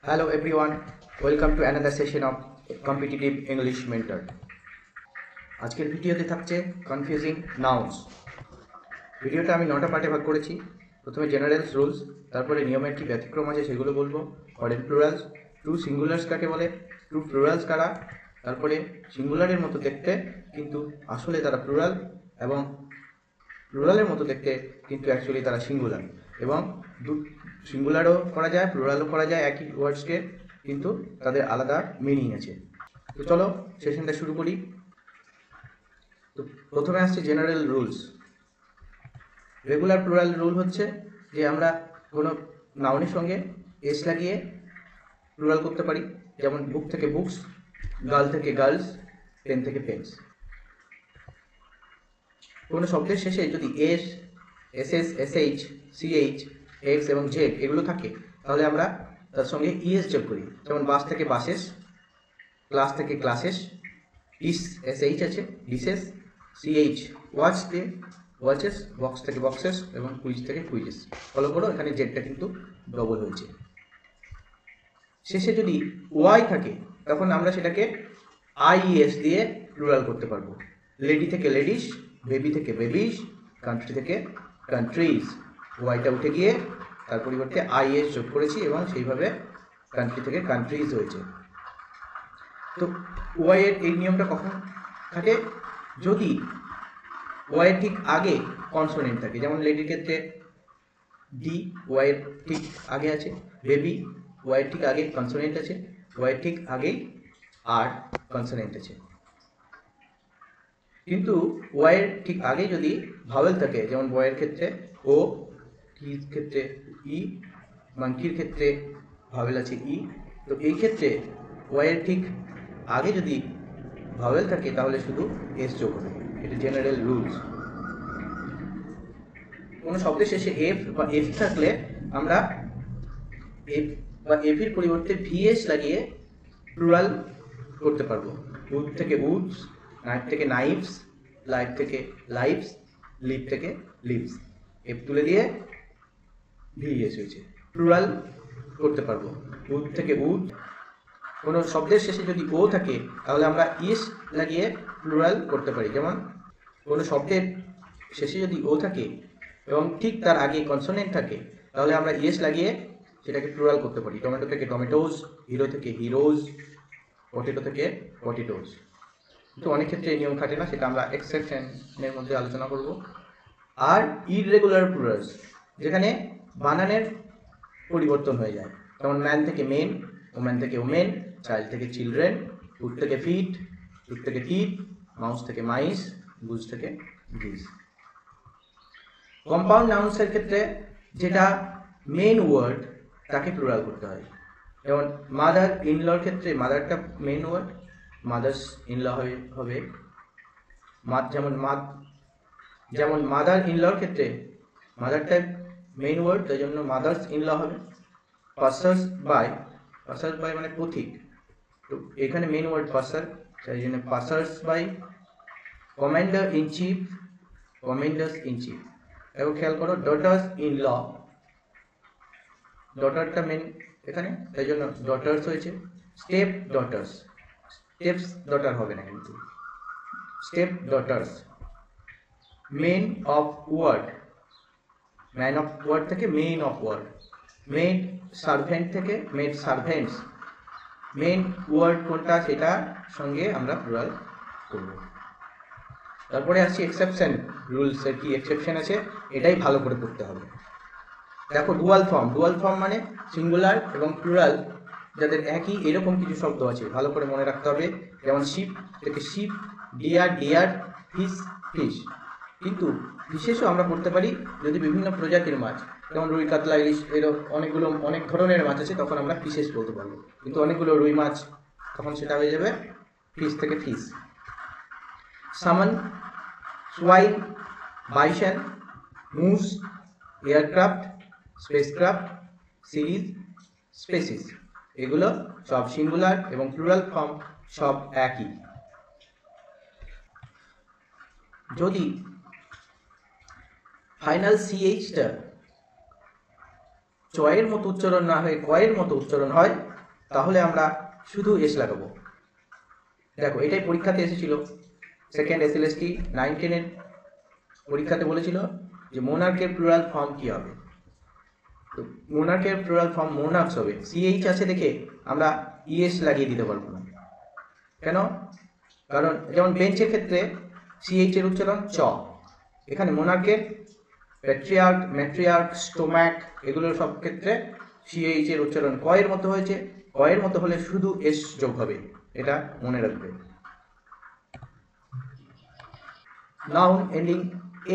Hello everyone, welcome to another session of Competitive English Mentor. আজকের ভিডিওতে থাকছে confusing nouns. ভিডিওটা আমি 9টা পার্টে ভাগ করেছি। প্রথমে জেনারেলস রুলস, তারপরে নিয়মের কি ব্যতিক্রম আছে সেগুলো বলবো, ফরেন প্লুরালস, ট্রু সিঙ্গুলার্স কাকে বলে, ট্রু প্লুরালস কারা, তারপরে সিঙ্গুলারের মতো দেখতে কিন্তু আসলে তারা প্লুরাল, এবং প্লুরালের মতো দেখতে কিন্তু অ্যাকচুয়ালি তারা সিঙ্গুলার, এবং সিঙ্গুলারও করা যায় প্লুরালও করা যায় একই ওয়ার্ডসকে, কিন্তু তাদের আলাদা মিনিং আছে। তো চলো সেশনটা শুরু করি। তো প্রথমে আসছে general rules. Regular plural rule হচ্ছে যে আমরা কোনো নাউনের সঙ্গে এস লাগিয়ে প্লুরাল করতে পারি, যেমন বুক থেকে বুকস, গার্ল থেকে গার্লস, পেন থেকে পেন্স। কোনো শব্দের শেষে যদি S, SS, SH, CH, X এবং জেড এগুলো থাকে তাহলে আমরা তার সঙ্গে ইএস যোগ করি, যেমন বাস থেকে বাসেস, ক্লাস থেকে ক্লাসেস, ডিস এসএইচ আছে ডিসেস, সিএইচ ওয়াচ থেকে ওয়াচেস, বক্স থেকে বক্সেস এবং কুইজ থেকে কুইজেস। ফলো করো, এখানে জেডটা কিন্তু ডবল হয়েছে। শেষে যদি ওয়াই থাকে তখন আমরা সেটাকে আইএস দিয়ে প্লুরাল করতে পারবো। লেডি থেকে লেডিস, বেবি থেকে বেবিস, কান্ট্রি থেকে কান্ট্রিজ। ওয়াইটা উঠে গিয়ে তার পরিবর্তে আইএস যোগ করেছি এবং সেইভাবে কান্ট্রি থেকে কান্ট্রিজ হয়েছে। তো ওয়াইয়ের এই নিয়মটা কখন থাকে? যদি ওয়াইয়ের ঠিক আগে কনসোনেন্ট থাকে, যেমন লেডির ক্ষেত্রে ডি ওয়াইয়ের ঠিক আগে আছে, বেবি ওয়াইয়ের ঠিক আগে কনসোনেন্ট আছে, ওয়াইয়ের ঠিক আগেই আর কনসোনেন্ট আছে। কিন্তু ওয়াইয়ের ঠিক আগে যদি ভাওয়েল থাকে, যেমন বয়ের ক্ষেত্রে ও, কির ক্ষেত্রে ই, মাংকির ক্ষেত্রে ভাওয়েল আছে ই, তো এই ক্ষেত্রে ওয়াইয়ের ঠিক আগে যদি ভাওয়েল থাকে তাহলে শুধু এস যোগ হবে। এটা জেনারেল রুলস। কোনো শব্দের শেষে এফ বা এফ থাকলে আমরা এফ বা এফের পরিবর্তে ভিএস লাগিয়ে প্লুরাল করতে পারবো। উড থেকে উডস, নাইফ থেকে নাইফস, লাইফ থেকে লাইফস, লিভ থেকে লিভস। এফ তুলে দিয়ে ভিএস হয়েছে, প্লুরাল করতে পারবো। উড থেকে উড। কোনো শব্দের শেষে যদি ও থাকে তাহলে আমরা ইস লাগিয়ে প্লুরাল করতে পারি, যেমন কোনো শব্দের শেষে যদি ও থাকে এবং ঠিক তার আগে কনসোনেন্ট থাকে তাহলে আমরা ইয়েস লাগিয়ে সেটাকে প্লুরাল করতে পারি। টমেটো থেকে টমেটোজ, হিরো থেকে হিরোজ, পটেটো থেকে পটেটোজ। কিন্তু অনেক ক্ষেত্রে এই নিয়ম খাটে না, সেটা আমরা এক্সেপশনের মধ্যে আলোচনা করব। আর ইররেগুলার প্লুরালস, যেখানে বানানের পরিবর্তন হয়ে যায়, যেমন ম্যান থেকে মেন, ওম্যান থেকে ওমেন, চাইল্ড থেকে চিলড্রেন, ফুড থেকে ফিট, ফুড থেকে টিপ, মাউস থেকে মাইস, গুজ থেকে গিজ। কম্পাউন্ড নাউন্সের ক্ষেত্রে যেটা মেন ওয়ার্ড তাকে প্লুরাল করতে হয়, যেমন মাদার ইনলর ক্ষেত্রে মাদারটা মেন ওয়ার্ড, মাদার্স ইনল হবে। যেমন মাদার ইনলর ক্ষেত্রে মাদারটা মেন ওয়ার্ড, তাই জন্য মাদার্স ইনল হবে। পাসার্স বাই মানে পথিক, তো এখানে মেন ওয়ার্ড পাসার, তাই জন্য passers by. Commander in chief, commanders in chief. এবং খেয়াল করো ডটার্স ইন ল, ডটারটা মেন এখানে, তাই জন্য ডটার্স হয়েছে। স্টেপ ডটার্স, স্টেপস ডটার হবে না কিন্তু, step daughters. Men of word, man of word থেকে men of word. Maid servant থেকে মেড সার্ভেন্টস। মেন ওয়ার্ড কোনটা সেটা সঙ্গে আমরা প্লুরাল করব। তারপরে আসছি এক্সেপশন রুলসের কি এক্সেপশন আছে, এটাই ভালো করে পড়তে হবে। দেখো ডুয়াল ফর্ম, ডুয়াল ফর্ম মানে সিঙ্গুলার এবং প্লুরাল যাদের একই এরকম কিছু শব্দ আছে, ভালো করে মনে রাখতে হবে। যেমন শিপ থেকে ship, deer deer, fish fish. কিন্তু বিশেষও আমরা করতে পারি যদি বিভিন্ন প্রজাতির মাছ, যেমন রুই, কাতলা, ইলিশ, এরকম অনেক ধরনের মাছ আছে, তখন আমরা ফিশেস বলতে পারবো। কিন্তু অনেকগুলো রুই মাছ, তখন সেটা হয়ে যাবে ফিশ থেকে fish. Salmon, swine, bison, moose, aircraft, spacecraft, series, species, এগুলো সব সিঙ্গুলার এবং প্লুরাল ফর্ম সব একই। যদি ফাইনাল সিএইচটা চয়ের মতো উচ্চারণ না হয়ে কয়ের মতো উচ্চারণ হয় তাহলে আমরা শুধু এস লাগাবো। দেখো এটাই পরীক্ষাতে এসেছিল, সেকেন্ড এসএলএসটি 9-10 পরীক্ষাতে বলেছিল যে মোনার্কের প্লুরাল ফর্ম কি হবে। তো মোনার্কের প্লুরাল ফর্ম মোনার্কস হবে। সিএইচ আছে দেখে আমরা ইএস লাগিয়ে দিতে পারবো না। কেন? কারণ যেমন বেঞ্চের ক্ষেত্রে সিএইচ এর উচ্চারণ চ, এখানে মোনার্কের প্যাট্রিয়ার্ক, ম্যাট্রিয়ার্ক, স্টোম্যাক এগুলোর সব ক্ষেত্রে সিএইচ এর উচ্চারণ ক এর মতো হয়েছে। ক এর মতো হলে শুধু এস যোগ হবে, এটা মনে রাখবে। Noun ending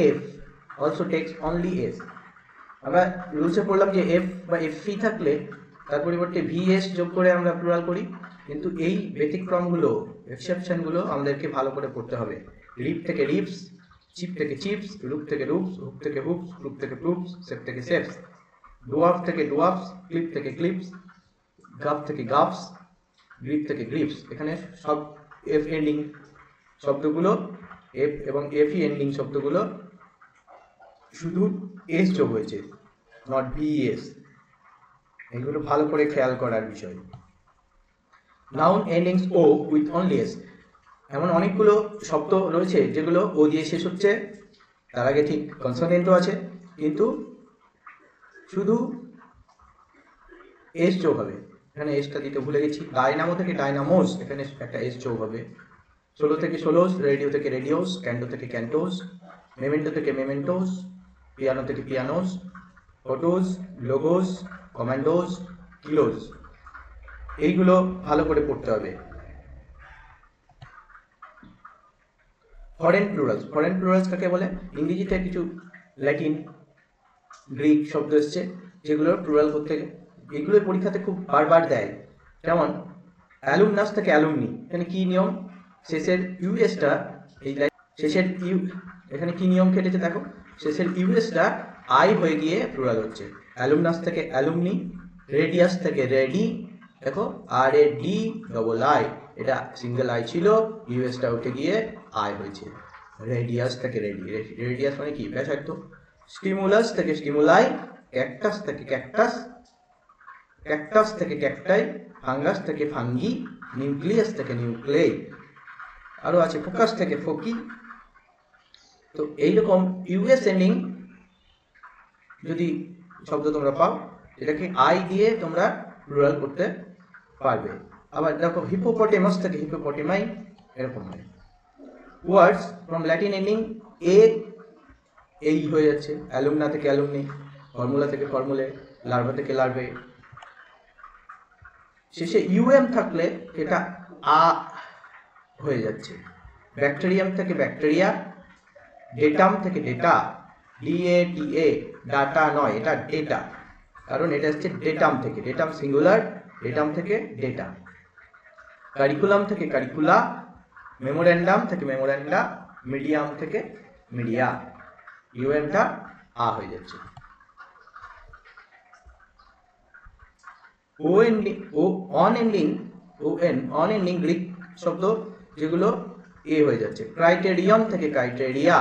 F also takes only S. আমরা রুলসে পড়লাম যে এফ বা এফি থাকলে তার পরিবর্তে ভিএস যোগ করে আমরা প্লুরাল করি, কিন্তু এই ব্যতিক্রমগুলো, এক্সেপশনগুলো আমাদেরকে ভালো করে পড়তে হবে। রিপ থেকে রিপস, চিপ থেকে চিপস, রুপ থেকে রুপস, হুক থেকে হুপস, ক্লুপ থেকে ক্লুপস, সেপ থেকে সেপস, ডোয়ার্ফ থেকে ডোয়ার্ফস, ক্লিপ থেকে ক্লিপস, গাপ থেকে গাপস, গ্রিপ থেকে গ্রিপস। এখানে সব এফ এন্ডিং শব্দগুলো, এফ এবং এফই এন্ডিং শব্দগুলো শুধু এস যোগ হয়েছে, নট বিএস। এগুলো ভালো করে খেয়াল করার বিষয়। Noun endings O with only S, এমন অনেকগুলো শব্দ রয়েছে যেগুলো ও দিয়ে শেষ হচ্ছে, তার আগে ঠিক কনসোনেন্টও আছে, কিন্তু শুধু এস যোগ হবে। এখানে এসটা দিতে ভুলে গেছি। ডায়নামো থেকে ডায়নামোস, এখানে একটা এস যোগ হবে। সোলো থেকে সোলোস, রেডিও থেকে রেডিওস, ক্যান্ডো থেকে ক্যান্টোস, মেমেন্টো থেকে মেমেন্টোস, পিয়ানো থেকে পিয়ানোস, ফটোস, লোগোস, কমান্ডোস, কিলোস। এইগুলো ভালো করে পড়তে হবে। ফরেন প্লুরালস, ফরেন প্লুরালস কাকে বলে? ইংরেজিতে কিছু ল্যাটিন, গ্রিক শব্দ এসছে যেগুলোর প্লুরাল করতে, এগুলো পরীক্ষাতে খুব বারবার দেয়। যেমন অ্যালুমনাস থেকে অ্যালুমনি, এখানে কি নিয়ম? শেষের ইউএসটা, এই শেষের ইউ, এখানে কি নিয়ম খেটেছে দেখো, শেষের ইউএসটা আই হয়ে গিয়ে প্লুরাল হচ্ছে। অ্যালুমনাস থেকে অ্যালুমনি, রেডিয়াস থেকে রেডি, দেখো আর এ ডি ডবল আই, এটা সিঙ্গেল আই ছিল, ইউএসটা উঠে গিয়ে আই হয়েছে। রেডিয়াস থেকে রেডি, রেডিয়াস মানে কি? ব্যাসার্ধ। স্টিমুলাস থেকে স্টিমুলাই, ক্যাকটাস থেকে ক্যাকটাস, ক্যাকটাস থেকে ক্যাকটাই, ফাঙ্গাস থেকে ফাঙ্গি, নিউক্লিয়াস থেকে নিউক্লেই, আরো আছে ফোকাস থেকে ফোকি। তো এইরকম ইউএস এন্ডিং যদি শব্দ তোমরা পাও, এটাকে আই দিয়ে তোমরা প্লুরাল করতে পারবে। আবার দেখো হিপোপটেমাস থেকে হিপোপটেমাই, এরকম হয়। ওয়ার্ডস ফ্রম ল্যাটিন এন্ডিং এ, এই হয়ে যাচ্ছে। অ্যালুমনা থেকে অ্যালুমনি, ফর্মুলা থেকে ফর্মুলে, লার্ভা থেকে লার্ভে। শেষে ইউএম থাকলে এটা আ হয়ে যাচ্ছে। ব্যাকটেরিয়াম থেকে ব্যাকটেরিয়া, ডেটাম থেকে ডেটা, ডিএটিএ, ডাটা নয়, এটা ডেটা, কারণ এটা হচ্ছে ডেটাম থেকে, ডেটাম সিঙ্গুলার, ডেটাম থেকে ডেটা। কারিকুলাম থেকে কারিকুলা, মেমোরেন্ডাম থেকে মেমোরেন্ডা, মিডিয়াম থেকে মিডিয়া। ইউএমটা আ হয়ে যাচ্ছে। O ending, O on ending, O N on ending Greek শব্দ যেগুলো এ হয়ে যাচ্ছে। ক্রাইটেরিয়ন থেকে ক্রাইটেরিয়া,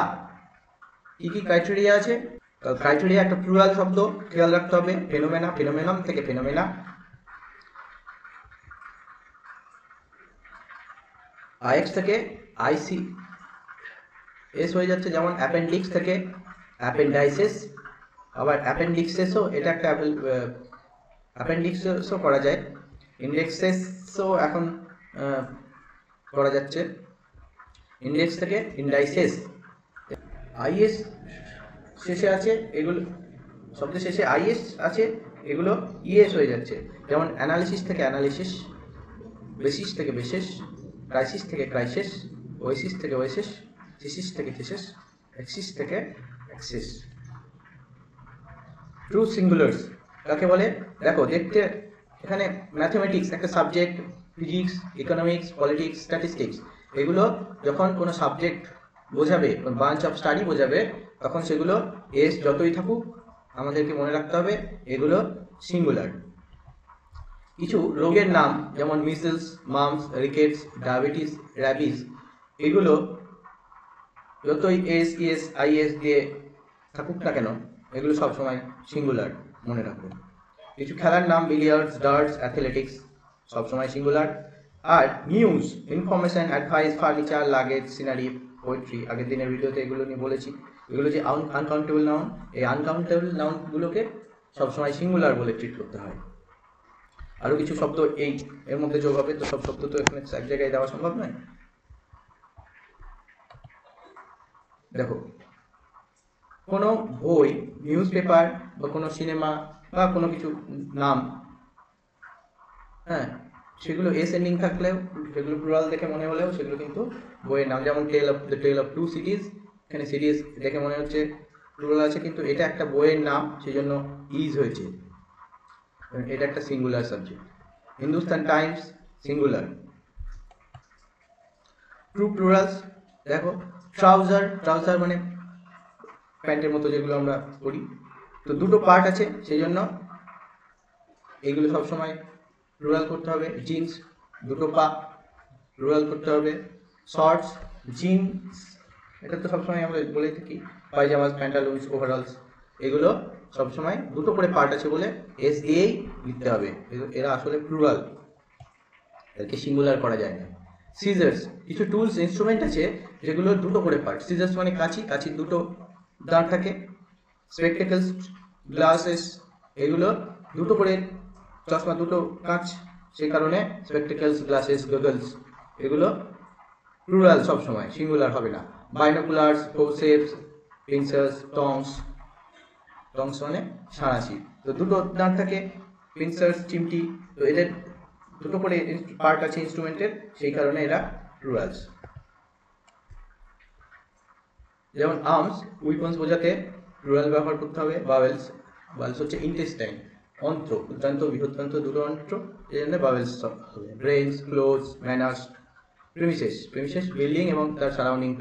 কি কি ক্রাইটেরিয়া আছে? ক্রাইটেরিয়া একটা প্লুরাল শব্দ, খেয়াল রাখতে হবে। ফেনোমেনা, ফেনোমেনম থেকে ফেনোমেনা। আইএক্স থেকে আইসি এস হয়ে যাচ্ছে, যেমন অ্যাপেন্ডিক্স থেকে অ্যাপেন্ডাইসিস। আবার অ্যাপেন্ডিক্সেসও, এটা একটা অ্যাপেন্ডিক্সও করা যায়, ইন্ডেক্সেসও এখন করা যাচ্ছে। ইন্ডেক্স থেকে ইন্ডাইসেস। আইএস শেষে আছে, এগুলো শব্দের শেষে আইএস আছে, এগুলো ইএস হয়ে যাচ্ছে। যেমন অ্যানালিসিস থেকে অ্যানালিসিস, বেসিস থেকে বেসিস, ক্রাইসিস থেকে ক্রাইসিস, ওয়েসিস থেকে ওয়েসিস, থিসিস থেকে থিসিস, এক্সিস থেকে এক্সিস। ট্রু সিঙ্গুলার্স কাকে বলে? দেখো দেখতে, এখানে ম্যাথমেটিক্স একটা subject, physics, economics, politics, statistics, এগুলো যখন কোনো সাবজেক্ট বোঝাবে, ব্রাঞ্চ অফ স্টাডি বোঝাবে, তখন সেগুলো এস যতই থাকুক আমাদেরকে মনে রাখতে হবে এগুলো সিঙ্গুলার। কিছু রোগের নাম যেমন measles, mum's, rickets, diabetes, rabies, এগুলো যতই এস ইএস আইএস দিয়ে থাকুক না কেন, এগুলো সবসময় সিঙ্গুলার মনে রাখবেন। কিছু খেলার নাম বিলিয়ার্ডস, ডার্টস, অ্যাথলেটিক্স, সবসময় সিঙ্গুলার। আর news, information, advice, furniture, luggage, scenery, poetry, আগের দিনের ভিডিওতে এগুলো নিয়ে বলেছি। এগুলো যে আনকাউন্টেবল নাউন, এই আনকাউন্টেবল নাউনগুলোকে সবসময় সিঙ্গুলার বলে ট্রিট করতে হয়। আরও কিছু শব্দ এর মধ্যে যোগ হবে, তো সব শব্দ তো এখানে এক জায়গায় দেওয়া সম্ভব নয়। দেখো, কোনো বই, নিউজ পেপার বা কোনো সিনেমা বা কোনো কিছু নাম, হ্যাঁ, সেগুলো এস এন্ডিং থাকলেও, সেগুলো প্লুরাল দেখে মনে হলেও সেগুলো কিন্তু বইয়ের নাম। যেমন টেল অফ টু সিটিজ, এখানে সিরিজ দেখে মনে হচ্ছে প্লুরাল আছে, কিন্তু এটা একটা বইয়ের নাম, সেই জন্য ইজ হয়েছে, এটা একটা singular subject. Hindustan Times singular. True plurals, দেখো ট্রাউজার মানে প্যান্টের মতো যেগুলো আমরা পরি, তো দুটো পার্ট আছে, সেই জন্য এগুলো সবসময় প্লুরাল করতে হবে। জিন্স, দুটো পা, প্লুরাল করতে হবে। শর্টস, জিন্স, এটা তো সবসময় আমরা বলে থাকি। পায়জামাস, প্যান্টালুন্স, ওভারঅলস, এগুলো সবসময় দুটো করে পার্ট আছে বলে এস দিয়েই লিখতে হবে, এরা আসলে প্লুরাল, এদেরকে সিঙ্গুলার করা যায় না। সিজার্স, কিছু টুলস ইনস্ট্রুমেন্ট আছে যেগুলো দুটো করে পার্ট। সিজার্স মানে কাঁচির দুটো দাঁড় থাকে। স্পেকটেকলস, গ্লাসেস, এগুলো দুটো করে, চশমা দুটো কাঁচ, সেই কারণে স্পেকটেকলস, গ্লাসেস, গগলস, এগুলো প্লুরাল সবসময়, সিঙ্গুলার হবে না। বাইনোকুলার্স, ফোরসেপস, পিনসার্স, টংস মানে সাঁড়াশি, তো দুটো দাঁত থাকে। পিনসার্স, চিমটি, তো এদের দুটো করে পার্ট আছে ইনস্ট্রুমেন্টের, সেই কারণে এরা প্লুরালস। যেমন আর্মস, উইপন্স বোঝাতে প্লুরাল ব্যবহার করতে হবে। বাওয়েলস হচ্ছে ইন্টেস্টাইন, অন্ত্র, উদ্যান্ত, বৃহদান্ত, দুটো অন্ত্র, এই জন্য বাওয়েলস হবে। Brains, clothes, manners. Premises building এবং তার সারাউন্ডিং,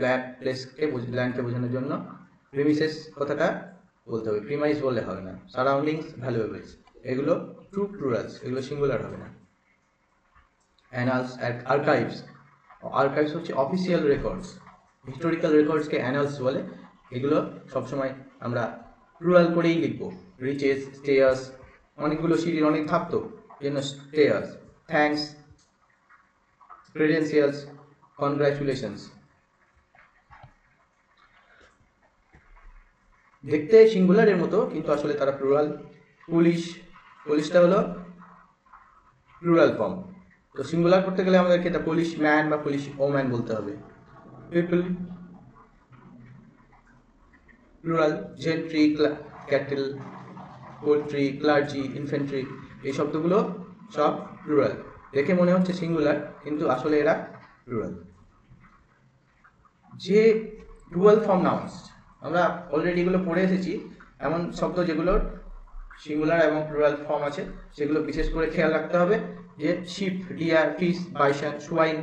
ল্যান্ডকে বোঝানোর জন্য প্রিমিসেস কথাটা বলতে হবে, প্রিমাইস বললে হবে না। সারাউন্ডিংস, ভ্যালুয়েবলস, এগুলো ট্রু প্লুরালস, এগুলো সিঙ্গুলার হবে না। অ্যানালস, আর্কাইভস হচ্ছে অফিসিয়াল রেকর্ডস, হিস্টোরিক্যাল রেকর্ডসকে অ্যানালস বলে, এগুলো সবসময় আমরা প্লুরাল করেই লিখবো। রিচেস, স্টেয়ার্স, অনেকগুলো সিঁড়ির অনেক ধাপ, তো জন্য স্টেয়ার্স। Thanks, credentials, congratulations. দেখতে সিঙ্গুলারের মতো, কিন্তু আসলে তারা প্লুরাল। পুলিশটা হলো প্লুরাল ফর্ম, তো সিঙ্গুলার করতে গেলে আমাদেরকে এটা পুলিশ ম্যান বা পুলিশ ওম্যান বলতে হবে। People plural. Gentry, cattle, poultry, clergy, infantry, এই শব্দগুলো সব প্লুরাল, দেখে মনে হচ্ছে সিঙ্গুলার, কিন্তু আসলে এরা প্লুরাল। যে ডুয়াল ফর্ম নাউন্স, আমরা অলরেডি এগুলো পড়ে এসেছি, এমন শব্দ যেগুলোর সিঙ্গুলার এবং প্লুরাল ফর্ম আছে, সেগুলো বিশেষ করে খেয়াল রাখতে হবে। যে ship, deer, fish, bison, swine,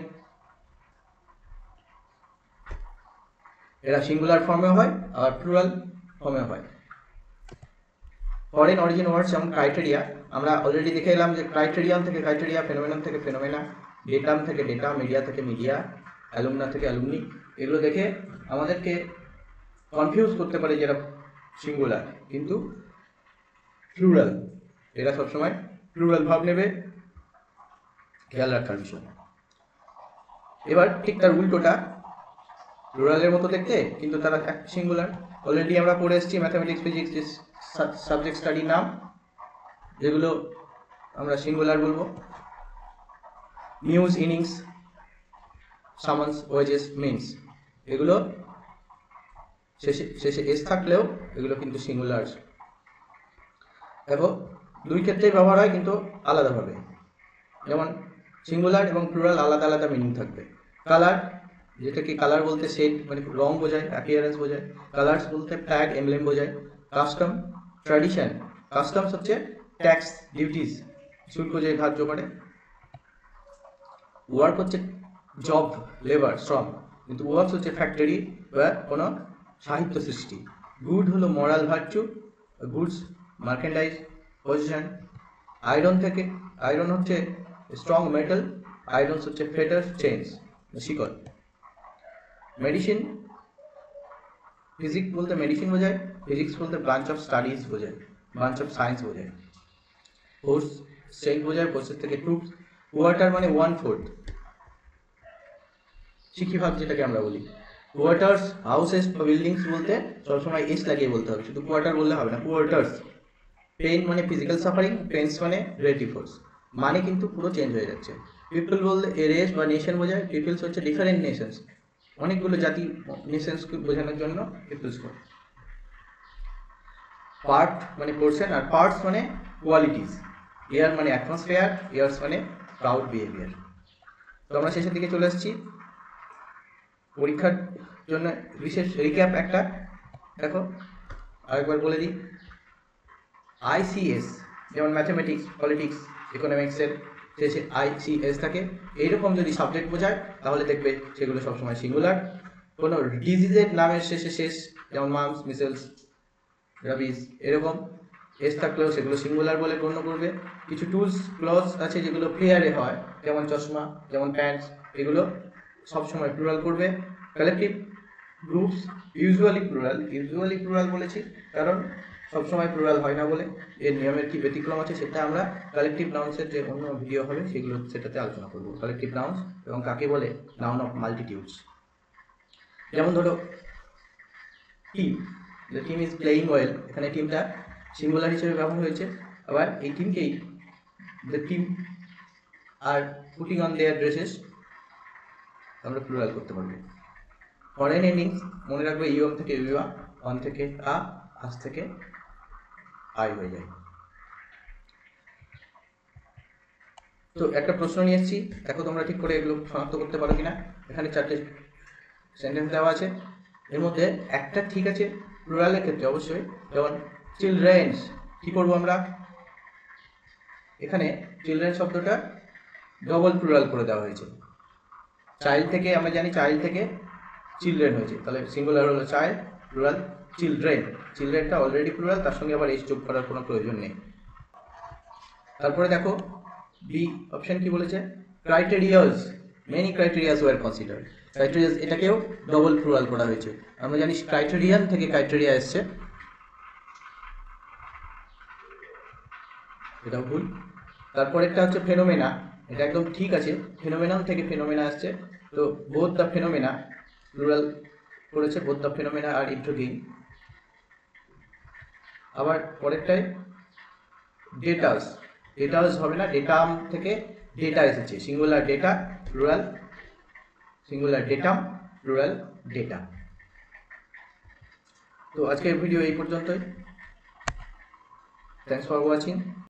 এরা সিঙ্গুলার ফর্মে হয় আর প্লুরাল ফর্মে হয়। ফরেন অরিজিন ওয়ার্ডস যেমন ক্রাইটেরিয়া, আমরা অলরেডি দেখে এলাম যে ক্রাইটেরিয়ান থেকে ক্রাইটেরিয়া, ফেনোমেনন থেকে ফেনোমেনা, ডেটাম থেকে ডেটা, মিডিয়া থেকে মিডিয়া, অ্যালুমনা থেকে অ্যালুমনি, এগুলো দেখে আমাদেরকে কনফিউজ করতে পারে যেটা সিঙ্গুলার কিন্তু প্লুরাল, এরা সবসময় প্লুরাল ভাব নেবে, খেয়াল রাখার বিষয়। এবার ঠিক তার উল্টোটা, প্লুরালের মতো দেখতে কিন্তু তারা সিঙ্গুলার। অলরেডি আমরা পড়ে এসেছি ম্যাথামেটিক্স, ফিজিক্স, যে সাবজেক্ট স্টাডির নাম, যেগুলো আমরা সিঙ্গুলার বলবো। News, innings, summons, wages, means, এগুলো শেষে এস থাকলেও এগুলো কিন্তু সিঙ্গুলার। দেখো, দুই ক্ষেত্রেই ব্যবহার হয় কিন্তু আলাদাভাবে। যেমন সিঙ্গুলার এবং প্লুরাল আলাদা আলাদা মিনিং থাকবে। কালার, যেটাকে কালার বলতে শেড মানে রং বোঝায়, অ্যাপিয়ারেন্স বোঝায়। কালার্স বলতে ফ্ল্যাগ, এমব্লেম বোঝায়। কাস্টম, ট্র্যাডিশন, কাস্টমস হচ্ছে ট্যাক্স, ডিউটিস, শুল্ক যে ধার্য করে। ওয়ার্ক হচ্ছে জব, লেবার, শ্রম, কিন্তু ওয়ার্কস হচ্ছে ফ্যাক্টরি বা কোনো সাহিত্য সৃষ্টি। গুড হলো মরাল ভার্চু, গুডস মার্কেন্ডাইজ, পজিশন। আয়রন হচ্ছে স্ট্রং মেটাল, আয়রনস হচ্ছে ফেটার, চেইনস, শিকল। মেডিসিন, ফিজিক্স বলতে মেডিসিন বোঝায়, ফিজিক্স বলতে ব্রাঞ্চ অফ স্টাডিজ বোঝায়, ব্রাঞ্চ অফ সায়েন্স বোঝায়। ফোর্স, স্ট্রেংথ বোঝায়, ফোর্সের থেকে ট্রুপস। ওয়াটার মানে 1/4, সিকিভাগ যেটাকে আমরা বলি। কোয়ার্টার্স, হাউসেস বা বিল্ডিংস বলতে সবসময় এস লাগিয়ে বলতে হবে, শুধু কোয়ার্টার বললে হবে না, কোয়ার্টার্স। পেইন মানে ফিজিক্যাল সাফারিং, পেন্স মানে রিলেটিভ ফোর্স, মানে কিন্তু পুরো চেঞ্জ হয়ে যাচ্ছে। পিপল বলতে রেস বা নেশন বোঝায়, পিপলস হচ্ছে ডিফারেন্ট নেশনস, অনেকগুলো জাতি নেশনসকে বোঝানোর জন্য পিপলস করে। পার্ট মানে পোর্শন, আর পার্টস মানে কোয়ালিটিস। এয়ার মানে অ্যাটমসফেয়ার, এয়ার্স মানে ক্রাউড বিহেভিয়ার। তো আমরা শেষের দিকে চলে আসছি। পরীক্ষার জন্য বিশেষ রিক্যাপ একটা দেখো, আরেকবার বলে দিই। আইসিএস যেমন ম্যাথমেটিক্স, পলিটিক্স, ইকোনমিক্সের শেষে আইসিএস থাকে। এইরকম যদি সাবজেক্ট বোঝায় তাহলে দেখবে সেগুলো সবসময় সিঙ্গুলার। কোনো ডিজিজের নামের শেষে শেষ, যেমন মাম্পস, মিসেলস, রাবিস, এরকম এস থাকলেও সেগুলো সিঙ্গুলার বলে গণ্য করবে। কিছু টুলস ক্লজ আছে যেগুলো প্লেয়ারে হয়, যেমন চশমা, যেমন প্যান্টস, এগুলো সবসময় প্লুরাল করবে। কালেকটিভ গ্রুপস ইউজুয়ালি প্লুরাল বলেছি কারণ সবসময় প্লুরাল হয় না বলে। এর নিয়মের কি ব্যতিক্রম আছে সেটা আমরা কালেকটিভ নাউন্সের যে অন্য ভিডিও হবে সেটাতে আলোচনা করব। কালেকটিভ নাউন্স এবং কাকে বলে, নাউন অফ মাল্টিটিউডস। যেমন ধরো team, the team is playing well, এখানে টিমটা সিঙ্গুলার হিসেবে ব্যবহার হয়েছে। আবার এই টিমকেই the team are putting on their dresses আমরা প্লুরাল করতে পারবো। ফরেন এন্ডিংস মনে রাখবে, ইউএম থেকে ইউয়া, অন থেকে আ, আস থেকে আই হয়ে যায়। তো একটা প্রশ্ন নিয়ে এসেছি, দেখো তোমরা ঠিক করে এগুলো শনাক্ত করতে পারো কিনা। এখানে 4টে সেন্টেন্স দেওয়া আছে, এর মধ্যে একটা ঠিক আছে প্লুরালের ক্ষেত্রে অবশ্যই, যেমন চিলড্রেন্স। কি করবো আমরা, এখানে চিলড্রেন শব্দটা ডবল প্লুরাল করে দেওয়া হয়েছে। চাইল্ড থেকে আমরা জানি চাইল্ড থেকে চিলড্রেন হয়েছে, তাহলে সিঙ্গুলার হলো চাইল্ড, প্লুরাল চিলড্রেন। চিলড্রেনটা অলরেডি প্লুরাল, তার সঙ্গে আবার এস যোগ করার কোনো প্রয়োজন নেই। তারপরে দেখো বি অপশন কি বলেছে, criterias, many criterias war considered. Criterias এটাকেও ডবল প্লুরাল করা হয়েছে, আমরা জানি ক্রাইটেরিয়ান থেকে ক্রাইটেরিয়া এসছে, এটাও ভুল। তারপরেরটা হচ্ছে ফেনোমেনা, এটা একদম ঠিক আছে, ফেনোমেনন থেকে ফেনোমেনা আসছে, তো বোথ দ্য ফেনোমেনা প্লুরাল করেছে, বোথ দ্য ফেনোমেনা আর ইন্ট্রোগেইন। আবার পরেরটায় ডেটাস, ডেটাস হবে না, ডেটাম থেকে ডেটা এসেছে, singular data plural, singular datum plural data. তো আজকের ভিডিও এই পর্যন্তই। Thanks for watching.